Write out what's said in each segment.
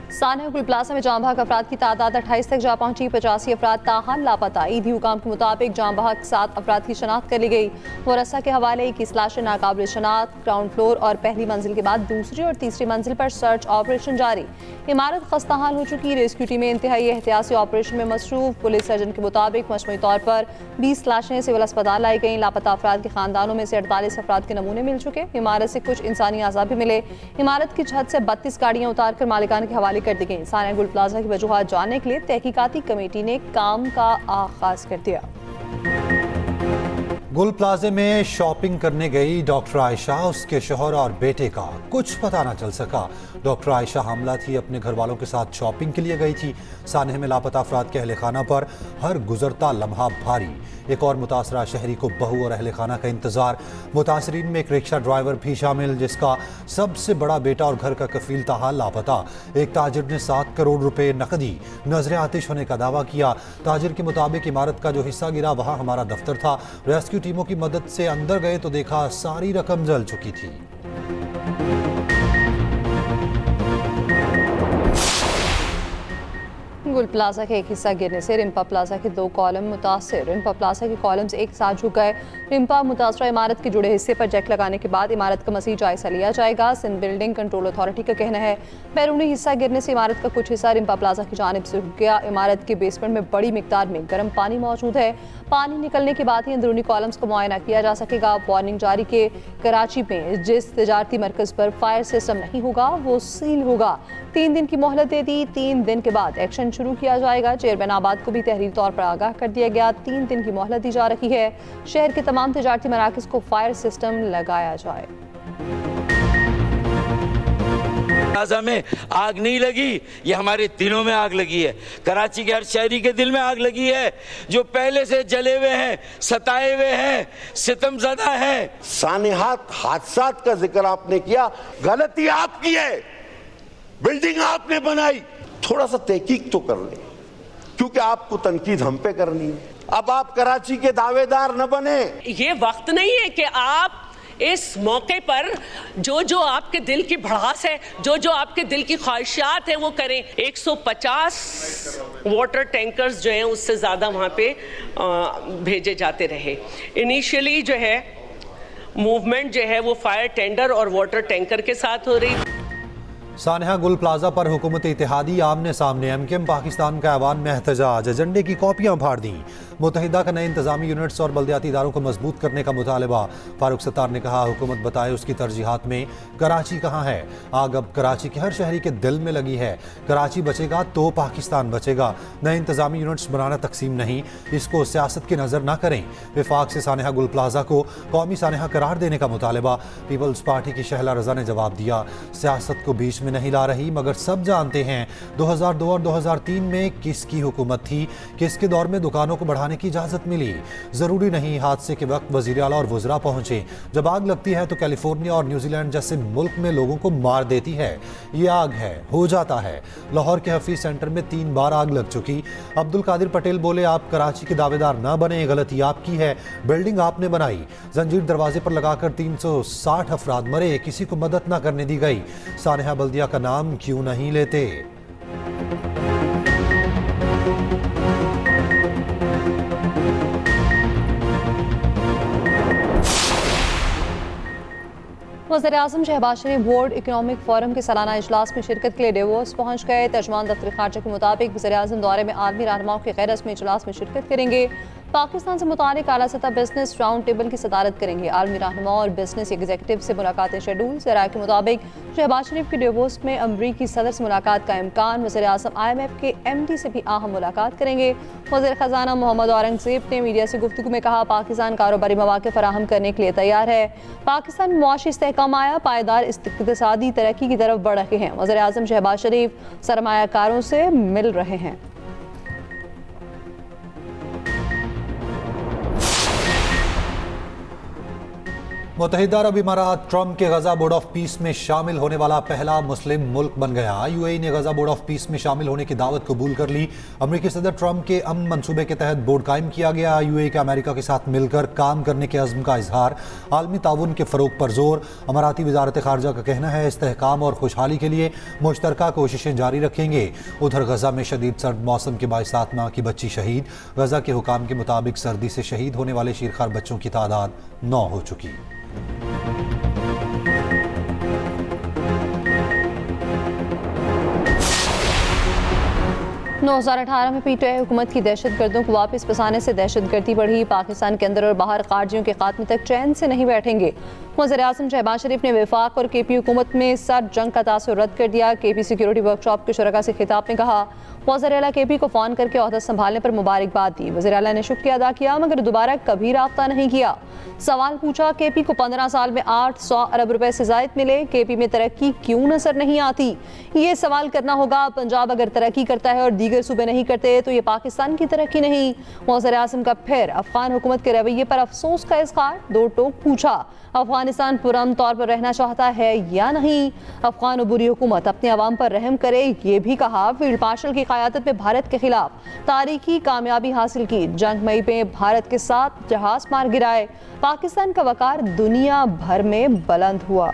सानिया गुल प्लाजा में जाम बहक अफराद की तादाद 28 तक जा पहुंची। 85 अफराद ताहाल लापता। ईदी हुकाम के मुताबिक जाम बहक 7 अफराद की शनाख्त कर ली गई। मुरस्सा के हवाले 21 लाशें नाकाबिल शनाख्त। ग्राउंड फ्लोर और पहली मंजिल के बाद दूसरी और तीसरी मंजिल पर सर्च ऑपरेशन जारी। इमारत खस्ताहाल हो चुकी। रेस्क्यू टीमें इंतहाई एहतियाती ऑपरेशन में मसरूफ। पुलिस सर्जन के मुताबिक मजमूई तौर पर 20 लाशें सिविल अस्पताल लाई गई। लापता अफराद के खानदानों में से 48 अफराद के नमूने मिल चुके। इमारत से कुछ इंसानी अज़ा भी मिले। इमारत की छत से 32 गाड़ियां उतार कर मालिकान के हवाले कर दी गई। सानिया गुल प्लाजा की वजूहात जानने के लिए तहकीकाती कमेटी ने काम का आगाज कर दिया। गुल प्लाजे में शॉपिंग करने गई डॉक्टर आयशा, उसके शौहर और बेटे का कुछ पता ना चल सका। डॉक्टर आयशा हामला थी, अपने घर वालों के साथ शॉपिंग के लिए गई थी। सानिया में लापता अफराद के अहले खाना पर हर गुजरता लम्हा भारी। एक और मुतासरा शहरी को बहू और अहले खाना का इंतजार। मुतासरीन में एक रिक्शा ड्राइवर भी शामिल, जिसका सबसे बड़ा बेटा और घर का कफील ताहाल लापता। एक ताजिर ने 7 करोड़ रुपए नकदी नजर आतिश होने का दावा किया। ताजिर के मुताबिक इमारत का जो हिस्सा गिरा वहां हमारा दफ्तर था। रेस्क्यू टीमों की मदद से अंदर गए तो देखा सारी रकम जल चुकी थी। गुल प्लाजा के एक हिस्सा गिरने से रिम्पा प्लाजा के 2 कॉलम मुतासर। रिम्पा प्लाजा के कॉलम्स एक साथ झुक गए। रिम्पा मुतासरा इमारत के जुड़े हिस्से पर जैक लगाने के बाद इमारत का मज़ीद जायजा लिया जाएगा। सिंध बिल्डिंग कंट्रोल अथॉरिटी का कहना है बैरूनी हिस्सा गिरने से इमारत का कुछ हिस्सा रिम्पा प्लाजा की जानिब से रुक गया। इमारत के बेसमेंट में बड़ी मिकदार में गर्म पानी मौजूद है। पानी निकलने के बाद ही अंदरूनी कॉलम्स को मुआयना किया जा सकेगा। वार्निंग जारी के कराची में जिस तजारती मरकज़ पर फायर सिस्टम नहीं होगा वो सील होगा। 3 दिन की मोहलत दे दी। 3 दिन के बाद एक्शन शुरू किया जाएगा। चेयरमैन आबाद को भी तहरीरी तौर पर आगाह कर दिया गया। 3 दिन की मोहलत दी जा रही है। शहर के तमाम तजारती मराकज़ को फायर सिस्टम लगाया जाए। प्लाजा में आग नहीं लगी, ये हमारे दिलों में आग लगी है। कराची के हर शहरी के दिल में आग लगी है, जो पहले से जले हुए हैं, सताए हुए हैं, सितमज़दा हैं। सानिहात हादसात का जिक्र आपने किया, गलती आपकी है, बिल्डिंग आपने बनाई। थोड़ा सा तहकीक तो कर लें, क्योंकि आपको तनकीद हम पे करनी है। अब आप कराची के दावेदार न बने। ये वक्त नहीं है कि आप इस मौके पर जो आपके दिल की भड़ास है, जो आपके दिल की ख्वाहिशात है वो करें। 150 वाटर टैंकर्स जो हैं उससे ज़्यादा वहाँ पे भेजे जाते रहे। इनिशियली जो है मूवमेंट जो है वो फायर टेंडर और वाटर टैंकर के साथ हो रही। सानिया गुल प्लाजा पर हुकूमत इत्तेहादी आमने सामने। एमकेएम पाकिस्तान का ऐवान में एहतजाज, एजेंडे की कॉपियां फाड़ दी। मुत्तहिदा का नए इंतजामी यूनिट्स और बल्दियाती इदारों को मजबूत करने का मुतालबा। फारूक सत्तार ने कहा हुकूमत बताए उसकी तरजीहात में कराची कहाँ है। आग अब कराची के हर शहरी के दिल में लगी है। कराची बचेगा तो पाकिस्तान बचेगा। नए इंतजामी यूनिट्स बनाना तकसीम नहीं, इसको सियासत की नज़र ना करें। विफाक से सानिया गुल प्लाजा को कौमी सानिया करार देने का मुतालबा। पीपल्स पार्टी की शहला रजा ने जवाब दिया सियासत को बीच में नहीं ला रही, मगर सब जानते हैं 2002 और 2003 में किसकी हुकूमत थी, किसके दौर में दुकानों को बढ़ाने की इजाजत मिली। जरूरी नहीं हादसे के वक्त वजीर आला और वुज़रा पहुंचे। जब आग लगती है तो कैलिफोर्निया और न्यूजीलैंड जैसे मुल्क में लोगों को मार देती है। ये आग है, हो जाता है। लाहौर के हफीज सेंटर में 3 बार आग लग चुकी। अब्दुल कादिर पटेल बोले आप कराची के दावेदार ना बने, गलती आपकी है, बिल्डिंग आपने बनाई। जंजीर दरवाजे पर लगाकर 360 अफराद मरे, किसी को मदद ना करने दी गई। सानिया बल्दिया का नाम क्यों नहीं लेते। वज़ीर-ए-आज़म शहबाज शरीफ वर्ल्ड इकनॉमिक फोरम के सालाना इजलास में शिरकत के लिए डेवोस पहुंच गए। तर्जमान दफ्तर खारजा के मुताबिक वज़ीर-ए-आज़म दौरे में आलमी रहनुमाओं की गैर रस्मी इजलास में शिरकत करेंगे। पाकिस्तान से मुतालिक आला सतह बिजनेस राउंड टेबल की सदारत करेंगे। आलमी रहनुमाओं और बिजनेस एग्जीक्यूटिव से मुलाकातें शेड्यूल। ज़राए के मुताबिक शहबाज शरीफ की डेवोस में अमरीकी सदर से मुलाकात का इम्कान। वज़ीर-ए-आज़म IMF के MD से भी अहम मुलाकात करेंगे। वज़ीर ख़जाना मोहम्मद औरंगज़ेब ने मीडिया से गुफ्तगू में कहा पाकिस्तान कारोबारी मौके फराहम करने के लिए तैयार है। पाकिस्तान में मुआशी इस्तेहकाम आया, पायदार इक़्तिसादी तरक्की की तरफ बढ़ रहे हैं। वज़ीर-ए-आज़म शहबाज शरीफ सरमायाकारों से मिल रहे हैं। मुत्तहिदा अरब इमारात ट्रंप के गजा बोर्ड ऑफ पीस में शामिल होने वाला पहला मुस्लिम मुल्क बन गया। यूएई ने गजा बोर्ड ऑफ पीस में शामिल होने की दावत कबूल कर ली। अमरीकी सदर ट्रंप के अमन मंसूबे के तहत बोर्ड कायम किया गया। यूएई का अमेरिका के साथ मिलकर काम करने के अज़्म का इजहार, आलमी ताउन के फ़रोग पर जोर। अमाराती वजारत ख़ारजा का कहना है इस्तेहकाम और खुशहाली के लिए मुश्तरका कोशिशें जारी रखेंगे। उधर गजा में शदीद सर्द मौसम के बाइस 7 माह की बच्ची शहीद। गजा के हुकाम के मुताबिक सर्दी से शहीद होने वाले शीरखार बच्चों की तादाद 9 हो चुकी। 2018 में पीटीआई हुकूमत की दहशतगर्दों को वापस बसाने से दहशतगर्दी बढ़ी। पाकिस्तान के अंदर और बाहर खारजियों के खात्मे तक चैन से नहीं बैठेंगे। वज़ीर-ए-आज़म शहबाज शरीफ ने वफाक और केपी हुकूमत में सर जंग का तासुर रद्द कर दिया। केपी सिक्योरिटी वर्कशॉप के शुरका से खिताब में कहा, वज़ीर आला केपी को फ़ोन करके ओहदा संभालने पर मुबारकबाद दी। वज़ीर आला ने शुक्रिया अदा किया मगर दोबारा कभी राब्ता नहीं किया। सवाल पूछा, केपी को 15 साल में 800 अरब रुपए से ज़ायद मिले, केपी में तरक्की क्यों नजर नहीं आती? ये सवाल करना होगा। पंजाब अगर तरक्की करता है और दीगर सूबे नहीं करते तो ये पाकिस्तान की तरक्की नहीं। वज़ीर-ए-आज़म का फिर अफगान हुकूमत के रवैये पर अफसोस का इज़हार। दो टोक पूछा, अफगानिस्तान पुरअमन तौर पर रहना चाहता है या नहीं? अफगान बुरी हुकूमत अपने अवाम पर रहम करे, ये भी कहा। फील्ड मार्शल की क़यादत में भारत के खिलाफ तारीखी कामयाबी हासिल की। जंग मई में भारत के 7 जहाज मार गिराए। पाकिस्तान का वकार दुनिया भर में बुलंद हुआ।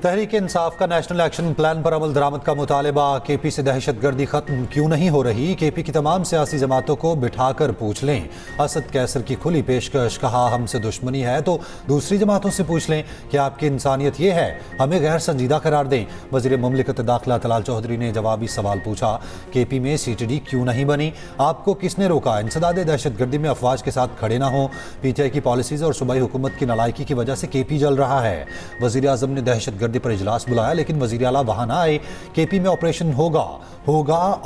तहरीक इंसाफ का नेशनल एक्शन प्लान पर अमल दरामद का मुतालबा। केपी से दहशतगर्दी खत्म क्यों नहीं हो रही? केपी की तमाम सियासी जमातों को बिठाकर पूछ लें। असद कैसर की खुली पेशकश। कहा, हमसे दुश्मनी है तो दूसरी जमातों से पूछ लें कि आपकी इंसानियत ये है, हमें गैर संजीदा करार दें। वज़ीर मुमलिकत दाखिला तलाल चौधरी ने जवाबी सवाल पूछा, केपी में सीटीडी क्यों नहीं बनी? आपको किसने रोका? इंसदाद दहशतगर्दी में अफवाज के साथ खड़े ना हो। पीटीआई की पॉलिसीज़ और सूबाई हुकूमत की नालायकी की वजह से केपी जल रहा है। वज़ीर आज़म ने दहशतगर्दी पर इजलास बुलाया लेकिन वज़ीर आला वहां ना आए। केपी में ऑपरेशन होगा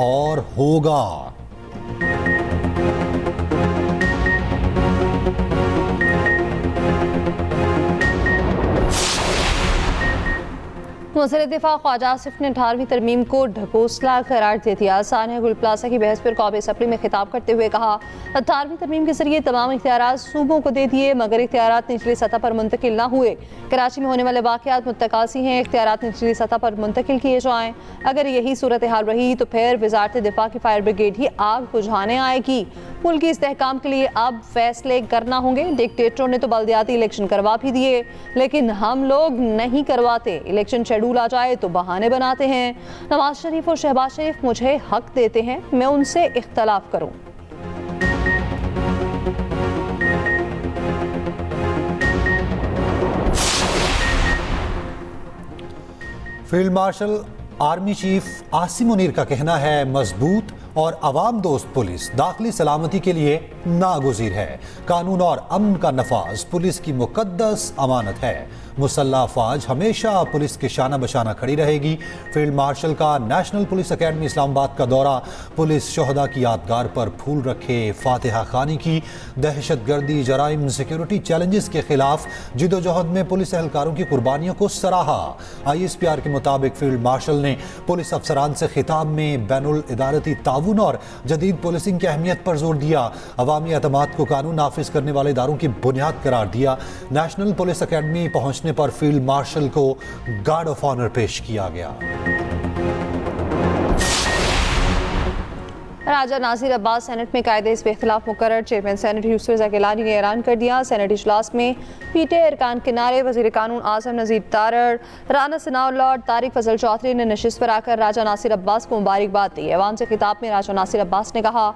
और होगा। वज़ीर दिफा ख्वाजा आसिफ ने 18वीं तरमीम को ढकोसला करार दे दिया। सानिया गुल प्लाजा की बहस पर कौमी असम्बली में खिताब करते हुए कहा, 18वीं तरमीम के जरिए तमाम इख्तियारात सूबों को दे दिए मगर इख्तियारात निचली सतह पर मुंतकिल ना हुए। कराची में होने वाले वाक़यात मुतकासी हैं, इख्तियारात निचली सतह पर मुंतकिल किए जाएँ। अगर यही सूरत हाल रही तो फिर वज़ारत दिफा की फायर ब्रिगेड ही आग बुझाने आएगी। मुल्क की इस्तेहकाम के लिए अब फैसले करना होंगे। डिक्टेटरों ने तो बल्दियाती इलेक्शन करवा भी दिए लेकिन हम लोग नहीं करवाते। इलेक्शन शेड्यूल आ जाए तो बहाने बनाते हैं। नवाज शरीफ और शहबाज शरीफ मुझे हक देते हैं, मैं उनसे इख्तलाफ करूं। Field marshal army chief Asim Munir का कहना है, मजबूत और अवाम दोस्त पुलिस दाखिली सलामती के लिए नागुज़ीर है। कानून और अमन का नफाज पुलिस की मुकद्दस अमानत है। मुसल्लह अफवाज हमेशा पुलिस के शाना बशाना खड़ी रहेगी। फील्ड मार्शल का नेशनल पुलिस अकेडमी इस्लामाबाद का दौरा। पुलिस शोहदा की यादगार पर फूल रखे, फातिहा खानी की। दहशतगर्दी, जराइम, सिक्योरिटी चैलेंजेस के खिलाफ जिदोजहद में पुलिस एहलकारों की कुर्बानियों को सराहा। ISPR के मुताबिक फील्ड मार्शल ने पुलिस अफसरान से खिताब में बैनुल इदारती ताउन और जदीद पुलिसिंग की अहमियत पर जोर दिया। अवामी एतमाद को कानून नाफिज करने वाले इदारों की बुनियाद करार दिया। नेशनल पुलिस अकेडमी पहुंचने पर फील्ड मार्शल को गार्ड ऑफ ऑनर पेश किया गया। राजा नासिर अब्बास सेनेट में कायदे इस पे इख्तिलाफ मुकर्रर। चेयरमैन सेनेट यूसुफ रज़ा गिलानी ने ऐलान कर दिया, सेनेट इजलास में पीटीआई अरकान किनारे। वज़ीर कानून आज़म नज़ीर तारड़, राना सनाउल्लाह और तारिक फजल चौधरी ने नशिस्त पर आकर राजा नासिर अब्बास को मुबारकबाद दी। अवाम से खिताब में राजा नासिर अब्बास ने कहा,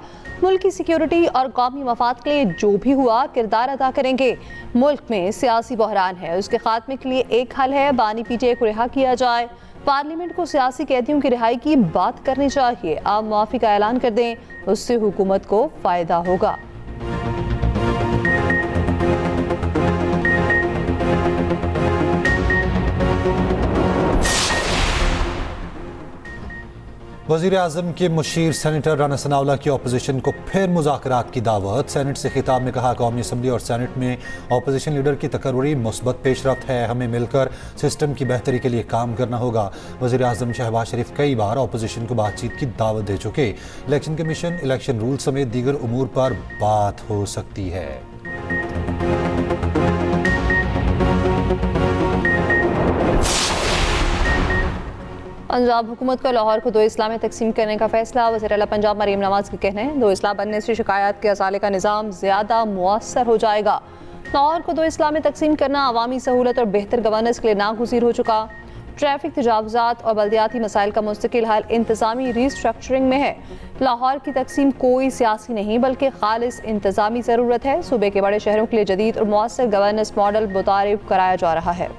मुल्क की सिक्योरिटी और कौमी मफाद के लिए जो भी हुआ किरदार अदा करेंगे। मुल्क में सियासी बहरान है, उसके खात्मे के लिए एक हल है, बानी पीटीआई को रिहा किया जाए। पार्लियामेंट को सियासी कैदियों की रिहाई की बात करनी चाहिए। आप मुआफ़ी का ऐलान कर दें, उससे हुकूमत को फ़ायदा होगा। वज़ीर आज़म के मुशीर सेनेटर राना सनाउल्लाह की अपोजिशन को फिर मुज़ाकरात की दावत। सेनेट से खिताब में कहा, कौमी असम्बली और सेनेट में अपोजिशन लीडर की तकर्री मुस्बत पेशरफ्त है, हमें मिलकर सिस्टम की बेहतरी के लिए काम करना होगा। वज़ीर आज़म शहबाज शरीफ कई बार अपोजिशन को बातचीत की दावत दे चुके। इलेक्शन कमीशन, इलेक्शन रूल समेत दीगर उमूर पर बात हो सकती है। पंजाब हुकूमत को लाहौर को 2 अजला में तकसीम करने का फैसला। वज़ीर आला पंजाब मरीम नवाज के कहने हैं, 2 अजला बनने से शिकायत के असाले का निज़ाम ज़्यादा मुअस्सर हो जाएगा। लाहौर को 2 अजला में तकसीम करना अवामी सहूलत और बेहतर गवर्नेंस के लिए नागुज़ीर हो चुका। ट्रैफिक तजावुज़ात और बल्दियाती मसाइल का मुस्तकिल हल इंतज़ामी रीस्ट्रक्चरिंग में है। लाहौर की तकसीम कोई सियासी नहीं बल्कि खालिस इंतज़ामी ज़रूरत है। सूबे के बड़े शहरों के लिए जदीद और मुअस्सर गवर्नेंस मॉडल मुतारिफ कराया जा रहा है।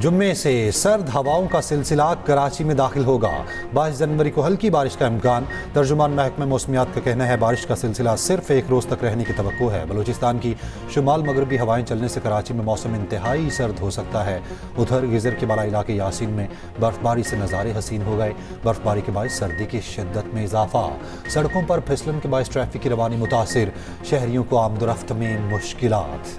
जुम्मे से सर्द हवाओं का सिलसिला कराची में दाखिल होगा। 22 जनवरी को हल्की बारिश का इम्कान। तर्जुमान महकमा मौसमियात का कहना है, बारिश का सिलसिला सिर्फ 1 रोज़ तक रहने की तवक्को है। बलूचिस्तान की शुमाल मगरबी हवाएं चलने से कराची में मौसम इंतहाई सर्द हो सकता है। उधर गिजर के बाला इलाके यासीन में बर्फबारी से नज़ारे हसीन हो गए। बर्फबारी के बायस सर्दी की शिद्दत में इजाफा। सड़कों पर फिसलन के बायस ट्रैफिक की रवानी मुतासिर। शहरियों को आमदोरफ्त में मुश्किलात।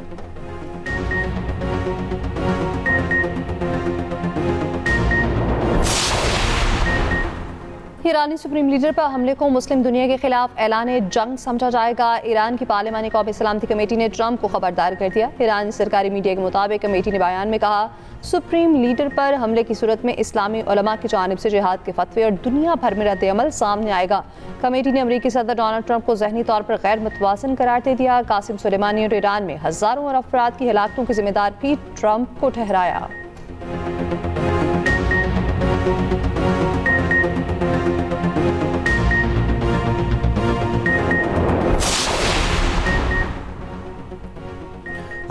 ईरानी सुप्रीम लीडर पर हमले को मुस्लिम दुनिया के खिलाफ ऐलान जंग समझा जाएगा। ईरान की पार्लिमानी कौमी सलामती कमेटी ने ट्रंप को खबरदार कर दिया। ईरानी सरकारी मीडिया के मुताबिक कमेटी ने बयान में कहा, सुप्रीम लीडर पर हमले की सूरत में इस्लामी उलमा की जानिब से जिहाद के फतवे और दुनिया भर में रद्द-ए-अमल सामने आएगा। कमेटी ने अमरीकी सदर डोनाल्ड ट्रंप को ज़हनी तौर पर गैर मुतवाज़िन करार दे दिया। कासिम सुलेमानी और ईरान में हज़ारों और अफराद की हलाकतों के जिम्मेदार भी ट्रंप को ठहराया।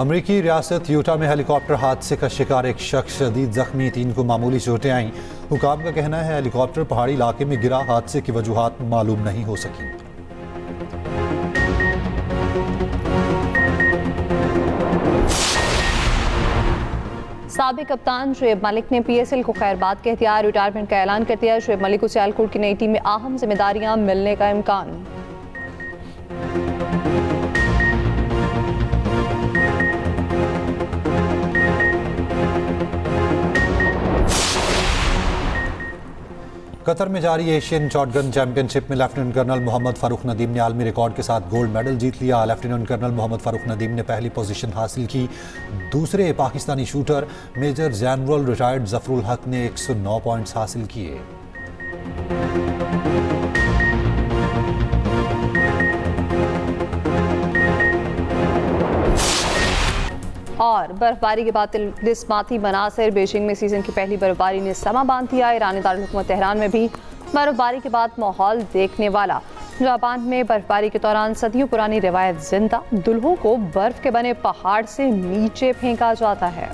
अमरीकी रियासत यूटा में हेलीकॉप्टर हादसे का शिकार एक शख्स शदीद जख्मी, 3 को मामूली चोटें आईं। हुकाम का कहना है, हेलीकॉप्टर पहाड़ी इलाके में गिरा। हादसे की वजूहात मालूम नहीं हो सकी। साबिक कप्तान शुएब मलिक ने PSL को खैरबाद कह दिया। रिटायरमेंट का ऐलान कर दिया। शुएब मलिक को सियालकोट की नई टीम में अहम जिम्मेदारियां मिलने का इम्कान। कतर में जारी एशियन शॉटगन चैंपियनशिप में लेफ्टिनेंट कर्नल मोहम्मद फारूक नदीम ने आलमी रिकॉर्ड के साथ गोल्ड मेडल जीत लिया। लेफ्टिनेंट कर्नल मोहम्मद फारूक नदीम ने पहली पोजीशन हासिल की। दूसरे Pakistani shooter major general retired Zafarul Haq ने 109 पॉइंट्स हासिल किए। और बर्फबारी के बाद तिस्माती मनासिर। बीजिंग में सीजन की पहली बर्फबारी ने समा बांध दिया। ईरानी दारुल हुकूमत तेहरान में भी बर्फबारी के बाद माहौल देखने वाला। जापान में बर्फबारी के दौरान सदियों पुरानी रिवायत जिंदा। दुल्हों को बर्फ के बने पहाड़ से नीचे फेंका जाता है।